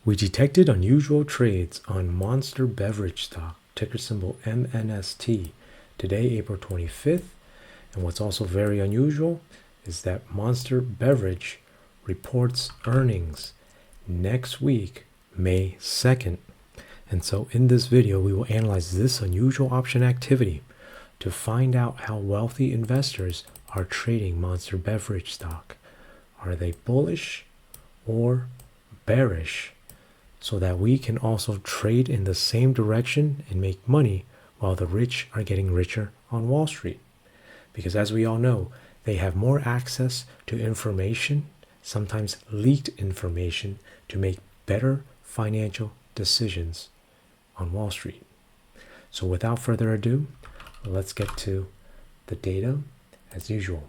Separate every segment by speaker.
Speaker 1: We detected unusual trades on Monster Beverage stock, ticker symbol MNST, today, April 25th. And what's also very unusual is that Monster Beverage reports earnings next week, May 2nd. And so in this video, we will analyze this unusual option activity to find out how wealthy investors are trading Monster Beverage stock. Are they bullish or bearish? So that we can also trade in the same direction and make money while the rich are getting richer on Wall Street. Because as we all know, they have more access to information, sometimes leaked information, to make better financial decisions on Wall Street. So without further ado, let's get to the data as usual.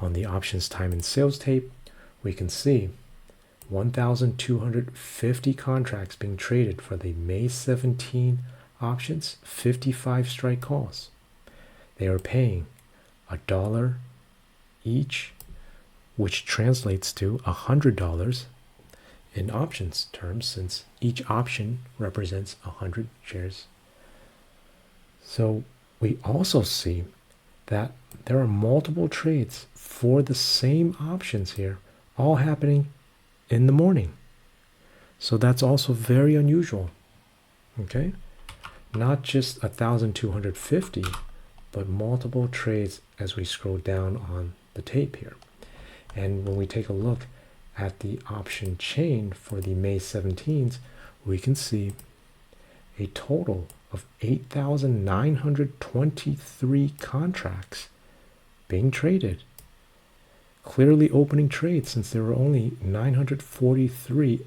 Speaker 1: On the options time and sales tape, we can see 1,250 contracts being traded for the May 17 options, 55 strike calls. They are paying $1 each, which translates to $100 in options terms, since each option represents 100 shares. So we also see that there are multiple trades for the same options here, all happening in the morning. So that's also very unusual. Okay, not just 1,250, but multiple trades as we scroll down on the tape here. And when we take a look at the option chain for the May 17th, we can see a total of 8,923 contracts being traded. Clearly opening trades, since there were only 943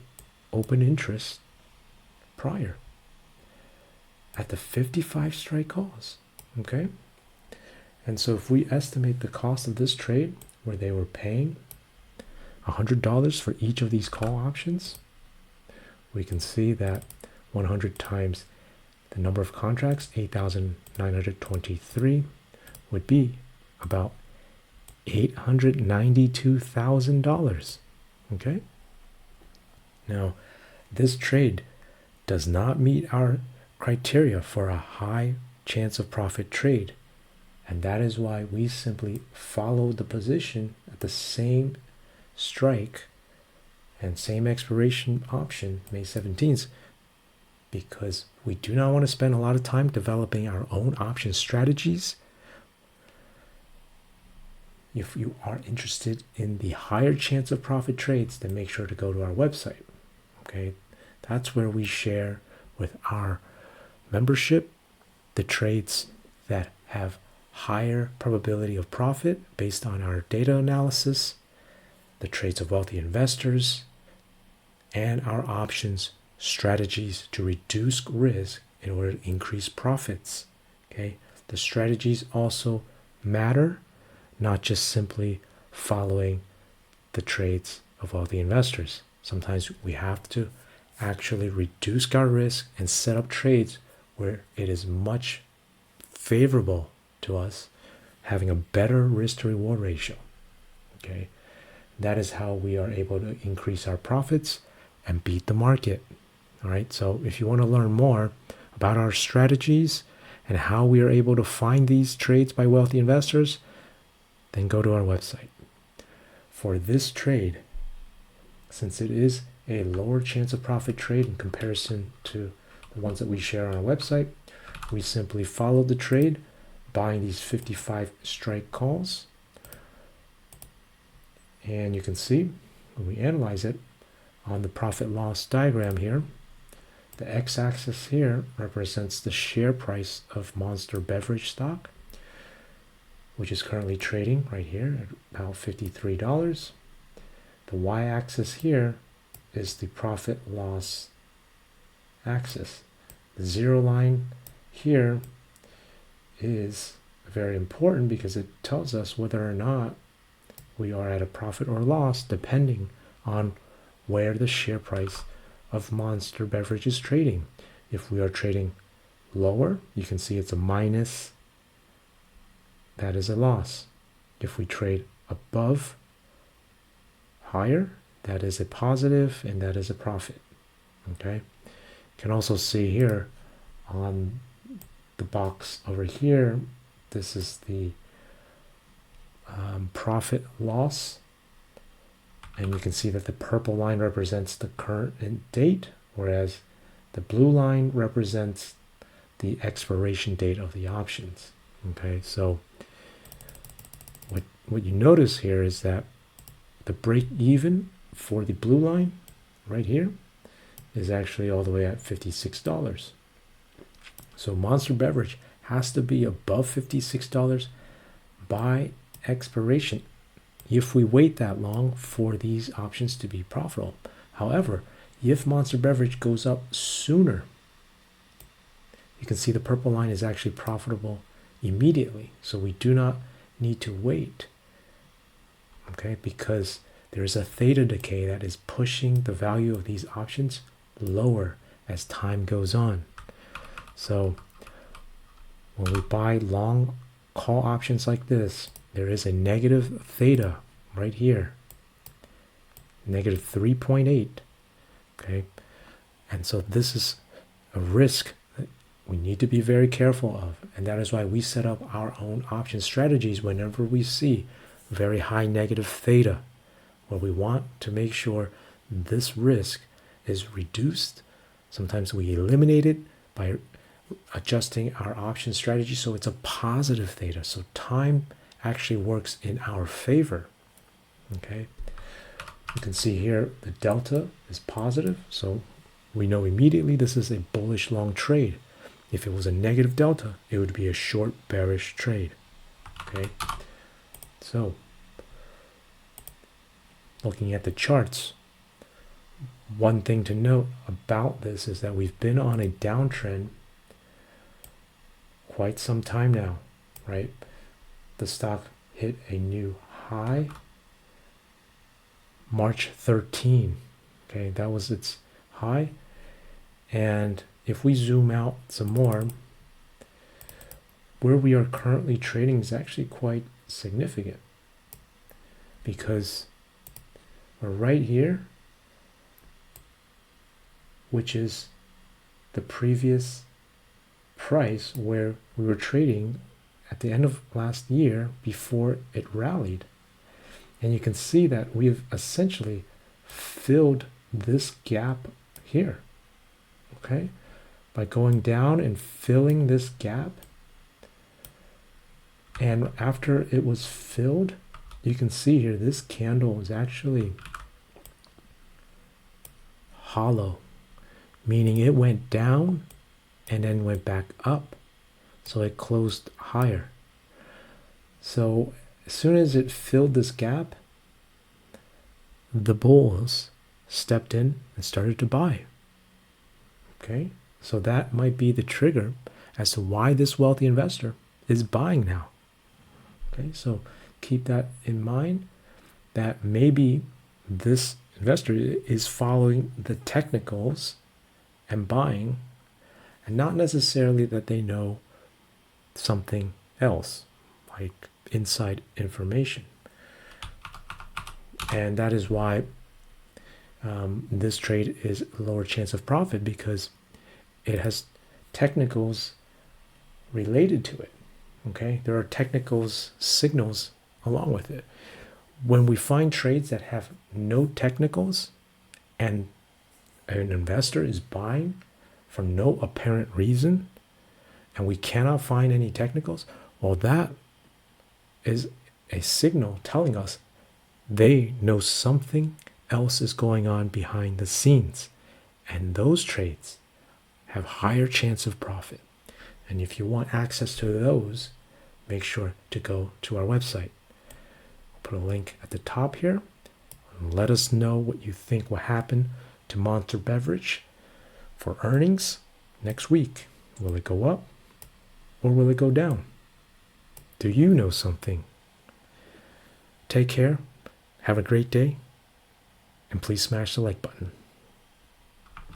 Speaker 1: open interests prior at the 55 strike calls. Okay, and so if we estimate the cost of this trade, where they were paying $100 for each of these call options, we can see that 100 times the number of contracts, 8,923, would be about $892,000. Okay, now this trade does not meet our criteria for a high chance of profit trade, and that is why we simply followed the position at the same strike and same expiration option, May 17th, because we do not want to spend a lot of time developing our own option strategies. If you are interested in the higher chance of profit trades, then make sure to go to our website. Okay, that's where we share with our membership the trades that have higher probability of profit based on our data analysis, the trades of wealthy investors, and our options strategies to reduce risk in order to increase profits. Okay, the strategies also matter, not just simply following the trades of wealthy investors. Sometimes we have to actually reduce our risk and set up trades where it is much favorable to us, having a better risk to reward ratio. Okay, that is how we are able to increase our profits and beat the market. All right, so if you want to learn more about our strategies and how we are able to find these trades by wealthy investors, then go to our website. For this trade, since it is a lower chance of profit trade in comparison to the ones that we share on our website, we simply followed the trade, buying these 55 strike calls. And you can see when we analyze it on the profit loss diagram here, the x-axis here represents the share price of Monster Beverage stock, which is currently trading right here at about $53. The y-axis here is the profit loss axis. The zero line here is very important because it tells us whether or not we are at a profit or loss depending on where the share price of Monster Beverage is trading. If we are trading lower, you can see it's a minus. That is a loss. If we trade above, higher, that is a positive and that is a profit. Okay, you can also see here on the box over here, this is the profit loss, and you can see that the purple line represents the current date, whereas the blue line represents the expiration date of the options. Okay, so what you notice here is that the break even for the blue line right here is actually all the way at $56. So Monster Beverage has to be above $56 by expiration if we wait that long for these options to be profitable. However, if Monster Beverage goes up sooner, you can see the purple line is actually profitable immediately. So we do not need to wait, okay, because there is a theta decay that is pushing the value of these options lower as time goes on. So when we buy long call options like this, there is a negative theta right here, negative 3.8. Okay, and so this is a risk that we need to be very careful of, and that is why we set up our own option strategies whenever we see very high negative theta, where we want to make sure this risk is reduced. Sometimes we eliminate it by adjusting our option strategy so it's a positive theta, so time actually works in our favor. Okay, you can see here the delta is positive, so we know immediately this is a bullish long trade. If it was a negative delta, it would be a short bearish trade. Okay, so looking at the charts, one thing to note about this is that we've been on a downtrend quite some time now, right? The stock hit a new high March 13. Okay, that was its high. And if we zoom out some more, where we are currently trading is actually quite significant, because we're right here, which is the previous price where we were trading at the end of last year before it rallied. And you can see that we've essentially filled this gap here, okay, by going down and filling this gap. And after it was filled, you can see here this candle is actually hollow, meaning it went down and then went back up, so it closed higher. So as soon as it filled this gap, the bulls stepped in and started to buy. Okay, so that might be the trigger as to why this wealthy investor is buying now. Okay, so keep that in mind, that maybe this investor is following the technicals and buying, and not necessarily that they know something else like inside information. And that is why this trade is a lower chance of profit, because it has technicals related to it. Okay, there are technicals signals along with it. When we find trades that have no technicals and an investor is buying for no apparent reason, and we cannot find any technicals, well, that is a signal telling us they know something else is going on behind the scenes, and those trades have higher chance of profit. And if you want access to those, make sure to go to our website. I'll put a link at the top here. And let us know what you think will happen to Monster Beverage for earnings next week. Will it go up or will it go down? Do you know something? Take care, have a great day, and please smash the like button.